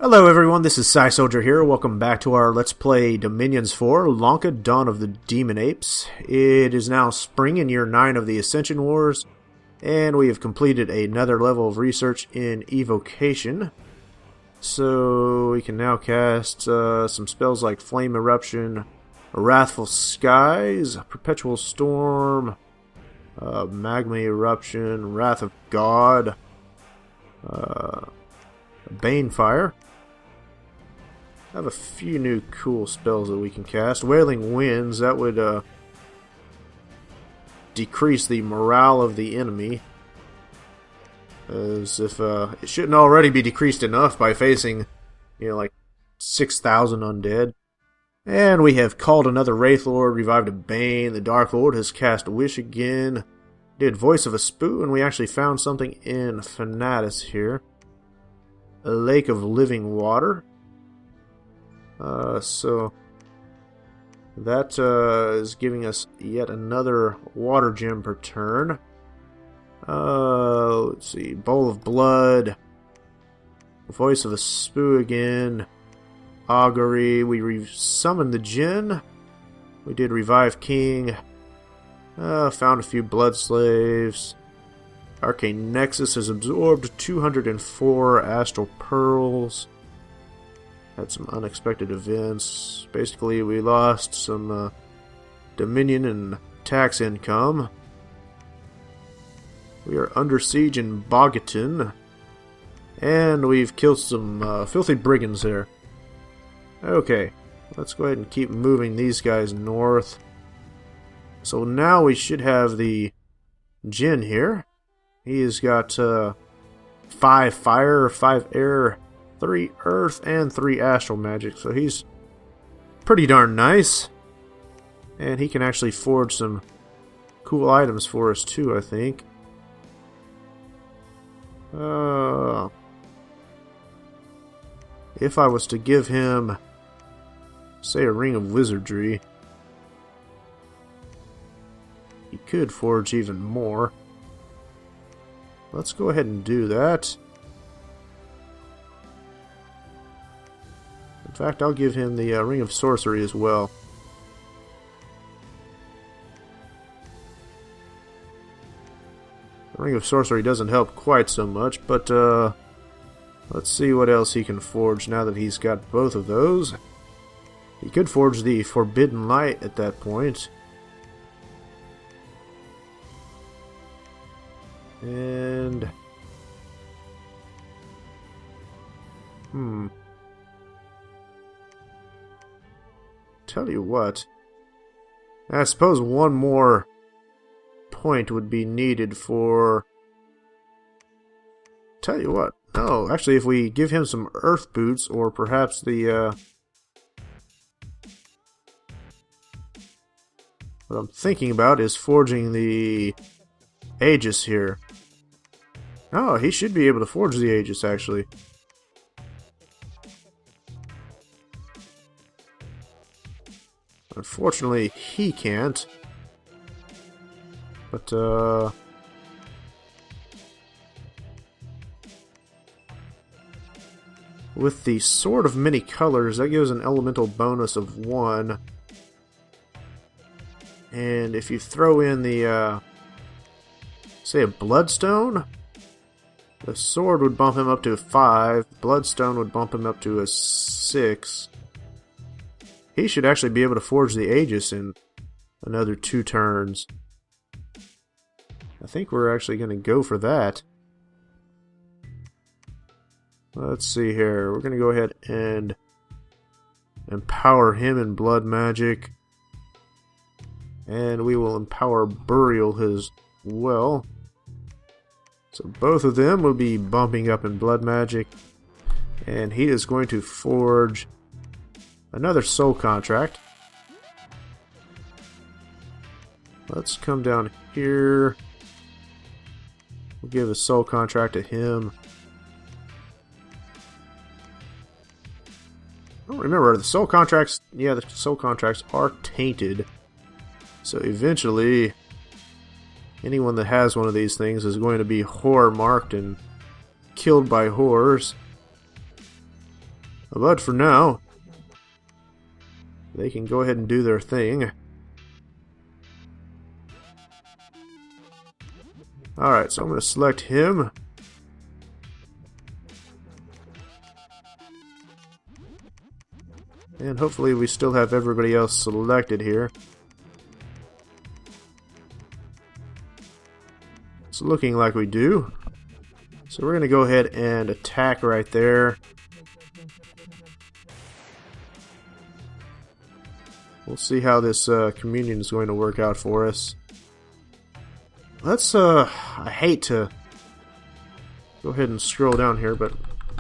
Hello everyone, this is Psy Soldier here. Welcome back to our Let's Play Dominions 4, Lanka, Dawn of the Demon Apes. It is now spring in year 9 of the Ascension Wars, and we have completed another level of research in Evocation. So we can now cast some spells like Flame Eruption, Wrathful Skies, Perpetual Storm, Magma Eruption, Wrath of God, Bane Fire. I have a few new cool spells that we can cast. Wailing Winds, that would decrease the morale of the enemy. As if it shouldn't already be decreased enough by facing, like 6,000 undead. And we have called another Wraith Lord, revived a Bane. The Dark Lord has cast Wish again. Did Voice of a Spoo, and we actually found something in Fanatis here. A Lake of Living Water. So that is giving us yet another water gem per turn. Let's see, Bowl of Blood, Voice of a Spoo again, Augury. We summoned the Djinn. We did Revive King. Found a few Blood Slaves. Arcane Nexus has absorbed 204 Astral Pearls. Had some unexpected events. Basically, we lost some Dominion and tax income. We are under siege in Bogaton. And we've killed some filthy brigands there. Okay, let's go ahead and keep moving these guys north. So now we should have the Djinn here. He's got 5 fire, 5 air, 3 earth, and 3 astral magic. So he's pretty darn nice. And he can actually forge some cool items for us too, I think. If I was to give him, say, a Ring of Wizardry, he could forge even more. Let's go ahead and do that. In fact, I'll give him the Ring of Sorcery as well. The Ring of Sorcery doesn't help quite so much, but let's see what else he can forge now that he's got both of those. He could forge the Forbidden Light at that point. And tell you what, I suppose one more point would be needed for, tell you what, no, actually if we give him some earth boots, or perhaps the what I'm thinking about is forging the Aegis here. Oh, he should be able to forge the Aegis, actually. Unfortunately, he can't. But, with the Sword of Many Colors, that gives an elemental bonus of 1. And if you throw in the, say a Bloodstone, the sword would bump him up to a 5, Bloodstone would bump him up to a 6. He should actually be able to forge the Aegis in another 2 turns. I think we're actually going to go for that. Let's see here. We're going to go ahead and empower him in blood magic. And we will empower Burial as well. So both of them will be bumping up in blood magic. And he is going to forge another soul contract. Let's come down here. We'll give a soul contract to him. I don't remember, the soul contracts, yeah, the soul contracts are tainted. So eventually, anyone that has one of these things is going to be horror marked and killed by horrors. But for now, they can go ahead and do their thing. Alright, so I'm going to select him. And hopefully we still have everybody else selected here. It's looking like we do. So we're going to go ahead and attack right there. We'll see how this communion is going to work out for us. Let's, I hate to go ahead and scroll down here, but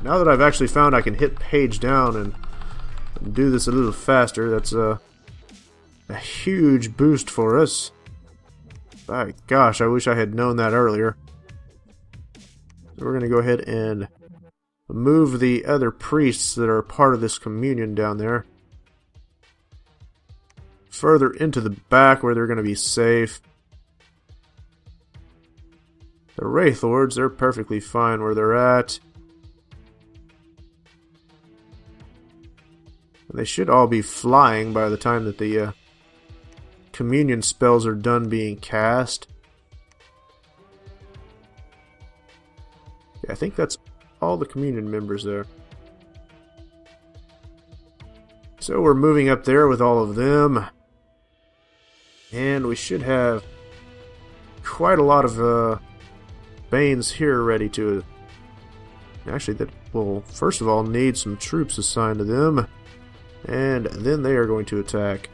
now that I've actually found I can hit page down and do this a little faster, that's a huge boost for us. My gosh, I wish I had known that earlier. So we're going to go ahead and move the other priests that are part of this communion down there further into the back where they're going to be safe. The Wraith Lords, they're perfectly fine where they're at. And they should all be flying by the time that the communion spells are done being cast. Yeah, I think that's all the communion members there. So we're moving up there with all of them. And we should have quite a lot of Banes here ready to... Actually, that will first of all need some troops assigned to them. And then they are going to attack.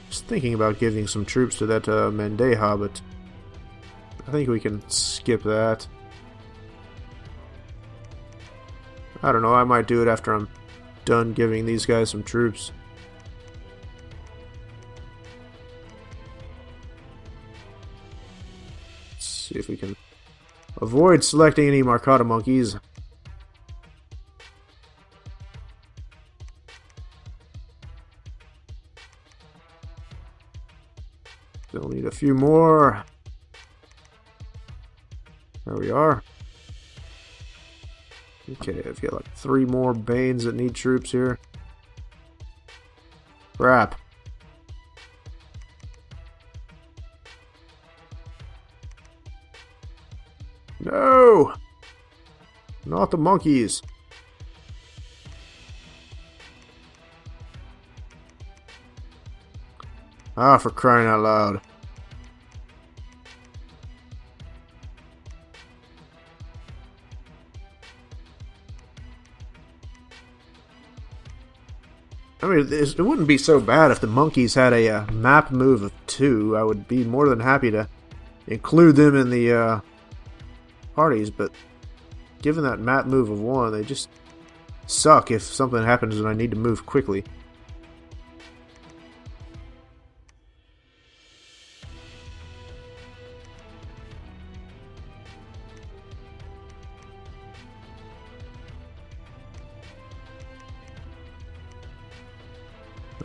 Just thinking about giving some troops to that Mandeha, but I think we can skip that. I don't know, I might do it after I'm done giving these guys some troops. Let's see if we can avoid selecting any Marcata monkeys. Still need a few more. There we are. Okay, I've got like 3 more Banes that need troops here. Crap. No! Not the monkeys. Ah, for crying out loud. I mean, it wouldn't be so bad if the monkeys had a map move of 2. I would be more than happy to include them in the parties, but given that map move of 1, they just suck if something happens and I need to move quickly.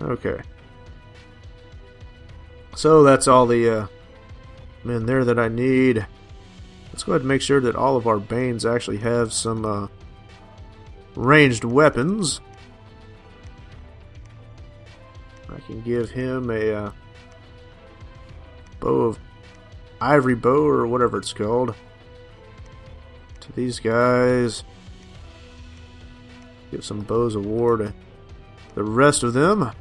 Okay. So that's all the men there that I need. Let's go ahead and make sure that all of our Banes actually have some ranged weapons. I can give him a bow of ivory bow or whatever it's called to these guys. Give some bows of war to the rest of them.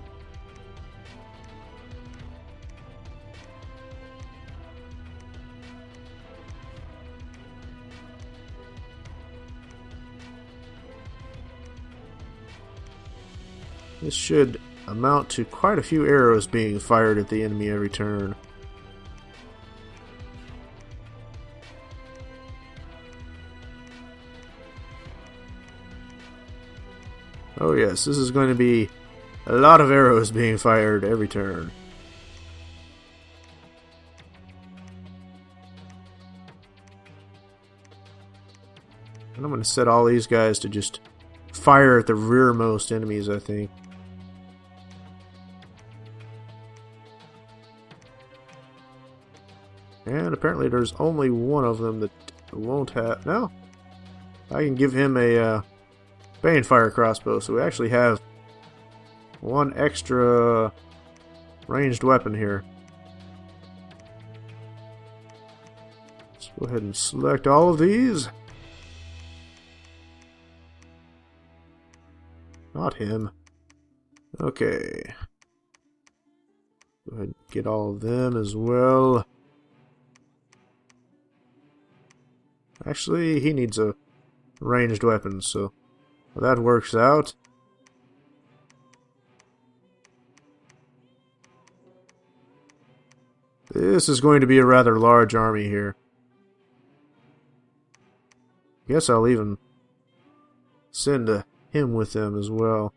This should amount to quite a few arrows being fired at the enemy every turn. Oh yes, this is going to be a lot of arrows being fired every turn. And I'm going to set all these guys to just fire at the rearmost enemies, I think. And apparently there's only one of them that... won't have... No. I can give him a Banefire crossbow, so we actually have one extra ranged weapon here. Let's go ahead and select all of these. Not him. Okay. Go ahead and get all of them as well. Actually, he needs a ranged weapon, so that works out. This is going to be a rather large army here. Guess I'll even send him with them as well.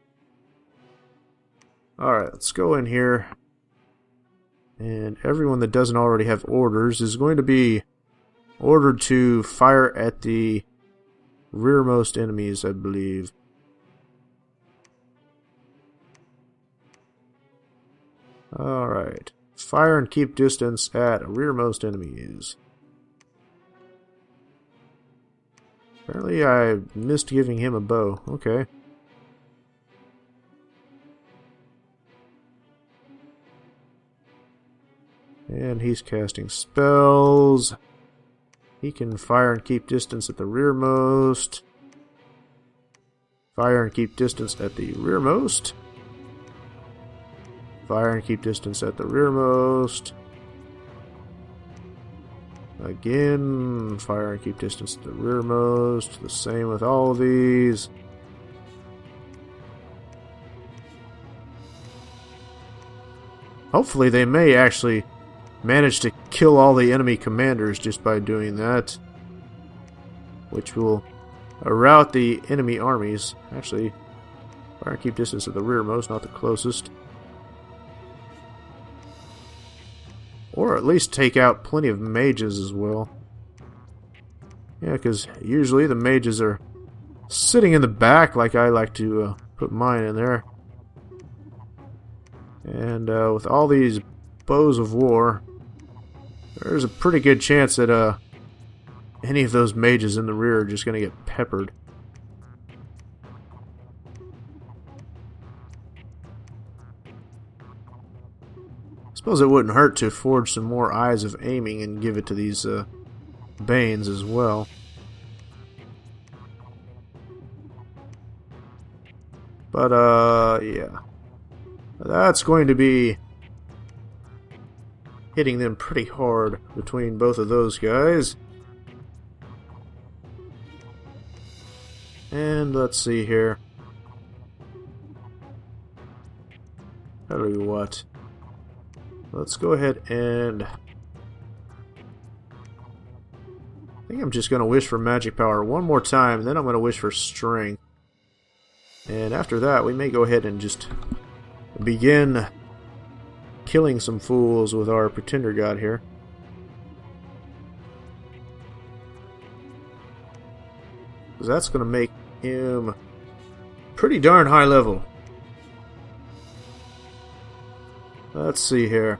Alright, let's go in here. And everyone that doesn't already have orders is going to be ordered to fire at the rearmost enemies, I believe. Alright. Fire and keep distance at rearmost enemies. Apparently I missed giving him a bow. Okay. And he's casting spells. He can fire and keep distance at the rearmost. Fire and keep distance at the rearmost. Fire and keep distance at the rearmost. Again, fire and keep distance at the rearmost. The same with all of these. Hopefully they may actually manage to kill all the enemy commanders just by doing that, which will rout the enemy armies. Actually, fire and keep distance at the rearmost, not the closest. Or at least take out plenty of mages as well. Yeah, because usually the mages are sitting in the back, like I like to put mine in there. And with all these bows of war, there's a pretty good chance that any of those mages in the rear are just going to get peppered. I suppose it wouldn't hurt to forge some more Eyes of Aiming and give it to these Banes as well. But, yeah. That's going to be hitting them pretty hard between both of those guys. And let's see here. Tell you what. Let's go ahead and... I think I'm just going to wish for magic power one more time, then I'm going to wish for strength. And after that, we may go ahead and just begin killing some fools with our pretender god here. Because that's going to make him pretty darn high level. Let's see here.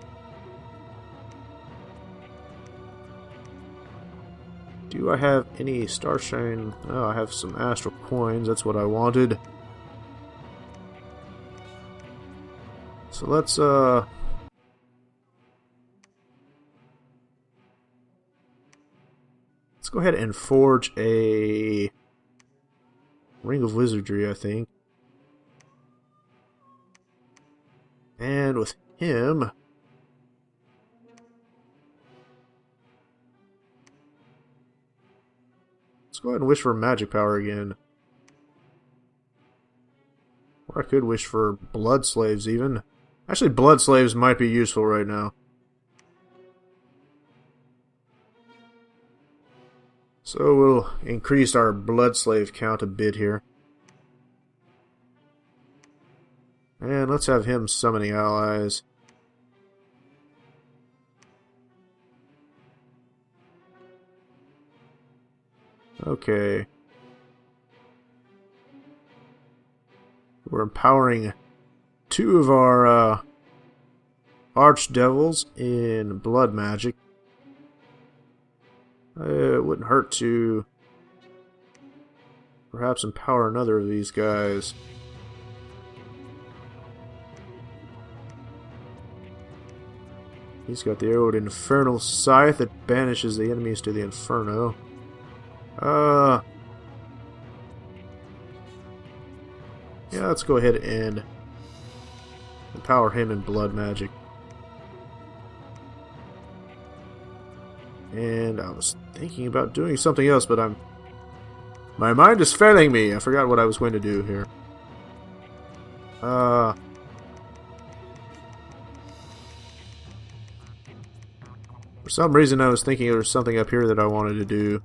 Do I have any Starshine? Oh, I have some Astral Coins. That's what I wanted. So let's go ahead and forge a Ring of Wizardry, I think. And with him, let's go ahead and wish for magic power again. Or I could wish for Blood Slaves even. Actually, Blood Slaves might be useful right now. So we'll increase our Blood Slave count a bit here. And let's have him summoning allies. Okay. We're empowering two of our Archdevils in blood magic. It wouldn't hurt to perhaps empower another of these guys. He's got the old Infernal Scythe that banishes the enemies to the Inferno. Yeah, let's go ahead and empower him in blood magic. And I was thinking about doing something else, but my mind is failing me. I forgot what I was going to do here. For some reason I was thinking there was something up here that I wanted to do.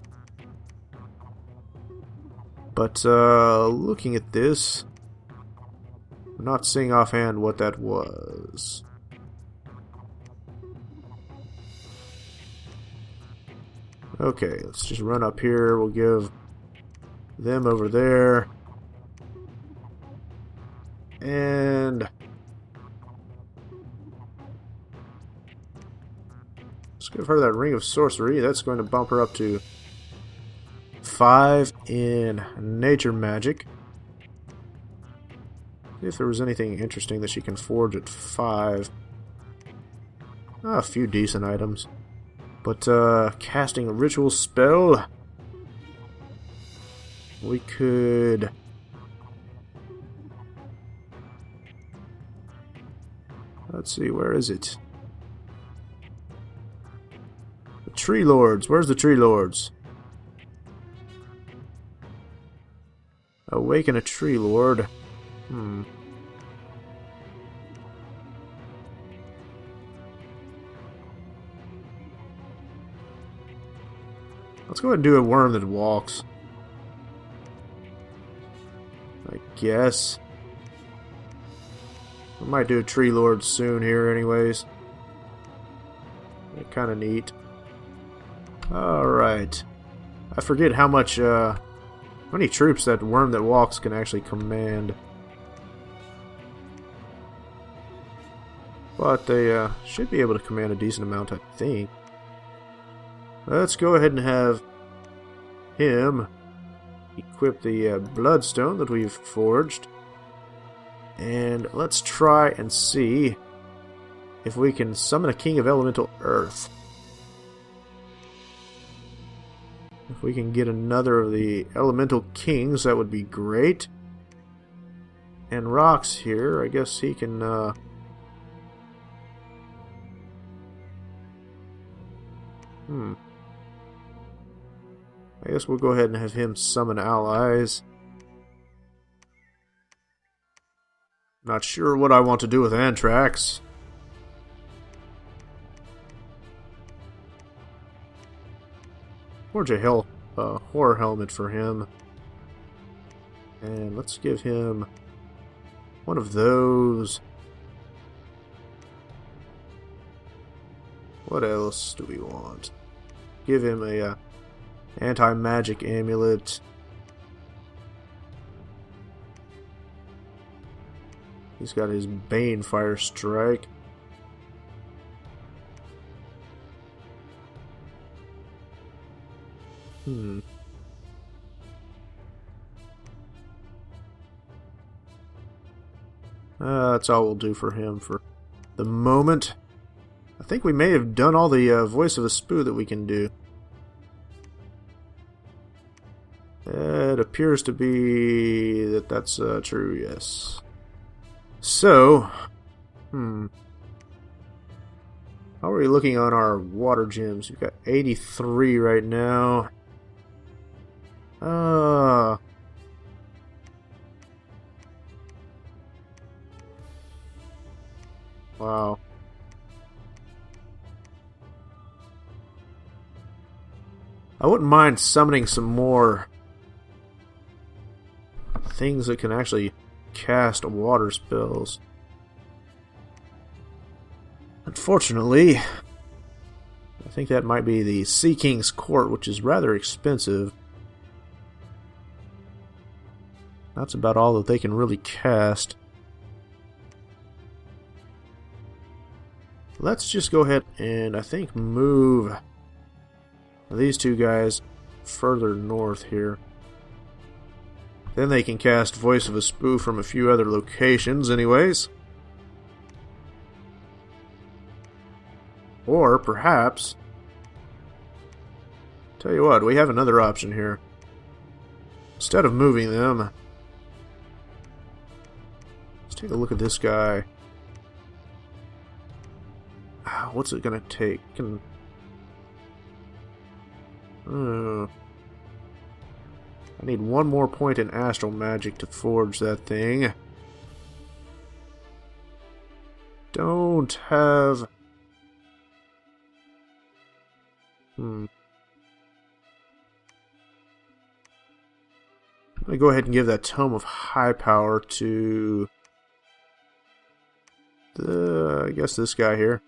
But looking at this, I'm not seeing offhand what that was. Okay, let's just run up here. We'll give them over there. And let's give her that Ring of Sorcery. That's going to bump her up to 5 in Nature Magic. See if there was anything interesting that she can forge at 5. A few decent items. But casting a ritual spell, we could... Let's see, where is it? The Tree Lords. Where's the Tree Lords? Awaken a Tree Lord. Let's go ahead and do a worm that walks. I guess. I might do a Tree Lord soon here anyways. Kind of neat. Alright. I forget how many troops that worm that walks can actually command. But they should be able to command a decent amount, I think. Let's go ahead and have him equip the Bloodstone that we've forged. And let's try and see if we can summon a King of Elemental Earth. If we can get another of the Elemental Kings, that would be great. And Rock's here. I guess he can... I guess we'll go ahead and have him summon allies. Not sure what I want to do with Anthrax. Forge a horror helmet for him. And let's give him one of those. What else do we want? Give him a anti-magic amulet. He's got his Bane Fire Strike. That's all we'll do for him for the moment. I think we may have done all the Voice of a Spoo that we can do. It appears to be that that's true, yes. So, how are we looking on our water gems? We've got 83 right now. Wow. I wouldn't mind summoning some more things that can actually cast water spells. Unfortunately, I think that might be the Sea King's Court, which is rather expensive. That's about all that they can really cast. Let's just go ahead and, I think, move these two guys further north here. Then they can cast Voice of a Spoof from a few other locations anyways. Or perhaps... Tell you what, we have another option here. Instead of moving them... Let's take a look at this guy. What's it gonna take? I need one more point in Astral Magic to forge that thing. Don't have... Let me go ahead and give that Tome of High Power to... I guess this guy here.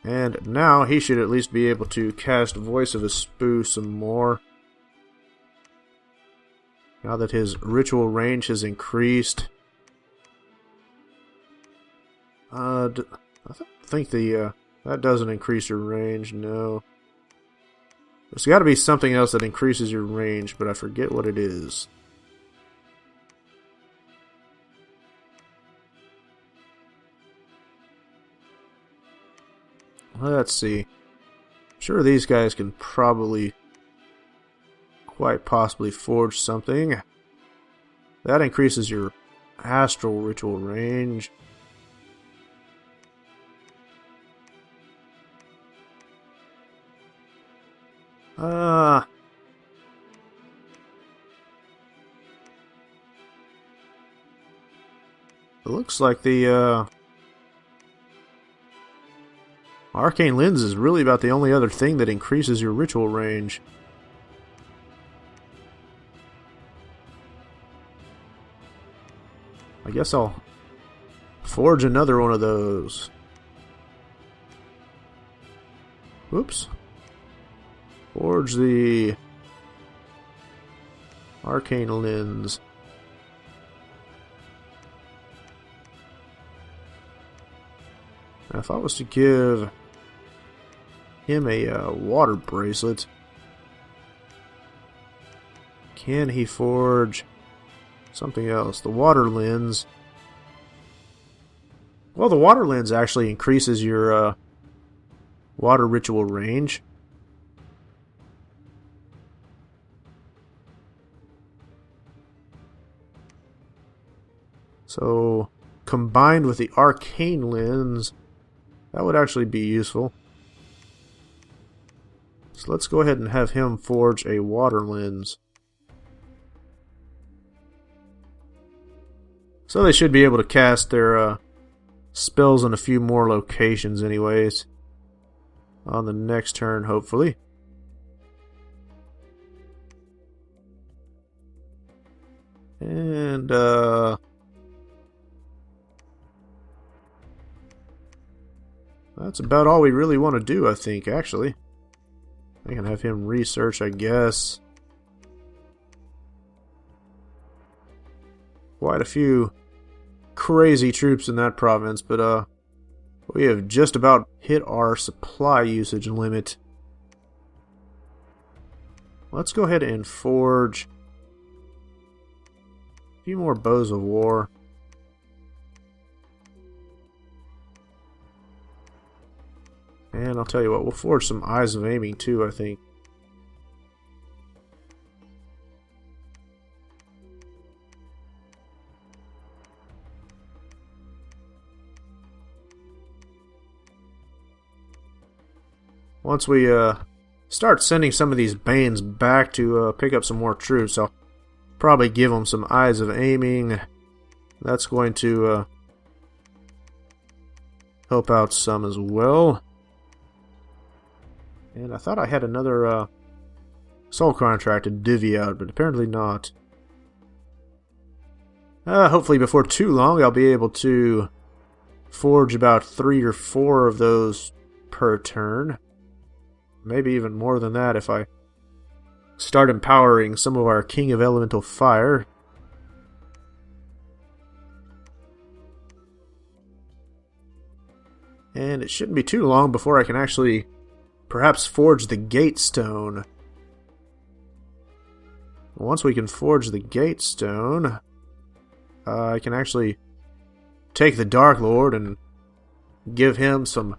And now he should at least be able to cast Voice of a Spoof some more. Now that his ritual range has increased. I think that doesn't increase your range, no. There's got to be something else that increases your range, but I forget what it is. Let's see. I'm sure these guys can probably, quite possibly, forge something. That increases your astral ritual range. It looks like the, Arcane Lens is really about the only other thing that increases your ritual range. I guess I'll forge another one of those. Whoops. Forge the Arcane Lens. Now, if I was to give him a water bracelet, can he forge something else? The water lens. Well, the water lens actually increases your water ritual range. So, combined with the Arcane Lens, that would actually be useful. So let's go ahead and have him forge a water lens. So they should be able to cast their spells in a few more locations anyways. On the next turn, hopefully. And, that's about all we really want to do, I think, actually. I can have him research, I guess. Quite a few crazy troops in that province, but we have just about hit our supply usage limit. Let's go ahead and forge a few more bows of war. And I'll tell you what, we'll forge some Eyes of Aiming too, I think. Once we start sending some of these Banes back to pick up some more troops, I'll probably give them some Eyes of Aiming. That's going to help out some as well. And I thought I had another soul contract to divvy out, but apparently not. Hopefully before too long I'll be able to forge about 3 or 4 of those per turn. Maybe even more than that if I start empowering some of our King of Elemental Fire. And it shouldn't be too long before I can actually perhaps forge the gate stone. Once we can forge the gate stone, I can actually take the Dark Lord and give him some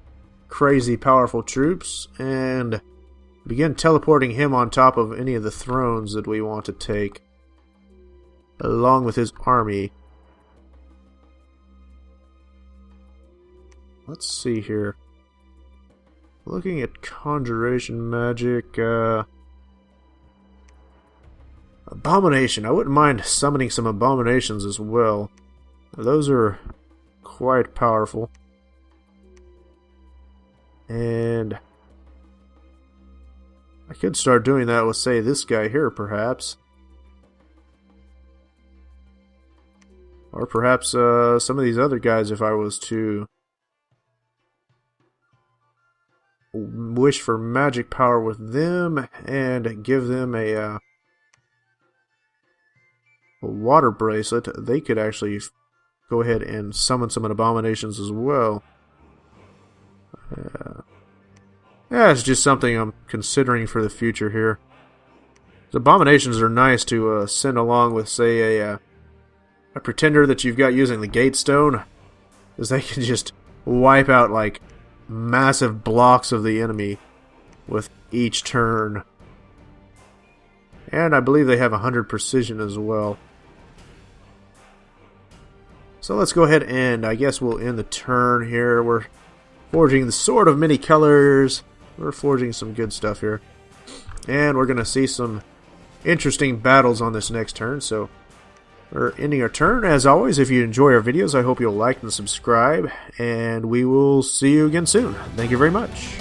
crazy powerful troops and begin teleporting him on top of any of the thrones that we want to take, along with his army. Let's see here. Looking at conjuration magic, abomination. I wouldn't mind summoning some abominations as well. Those are quite powerful. And I could start doing that with, say, this guy here, perhaps. Or perhaps some of these other guys, if I was to wish for magic power with them and give them a water bracelet, they could actually go ahead and summon some abominations as well. Yeah, it's just something I'm considering for the future here. The abominations are nice to send along with, say, a pretender that you've got using the gate stone, because they can just wipe out like massive blocks of the enemy with each turn. And I believe they have 100 precision as well. So let's go ahead and I guess we'll end the turn here. We're forging the Sword of Many Colors. We're forging some good stuff here. And we're going to see some interesting battles on this next turn. So we're ending our turn. As always, if you enjoy our videos, I hope you'll like and subscribe. And we will see you again soon. Thank you very much.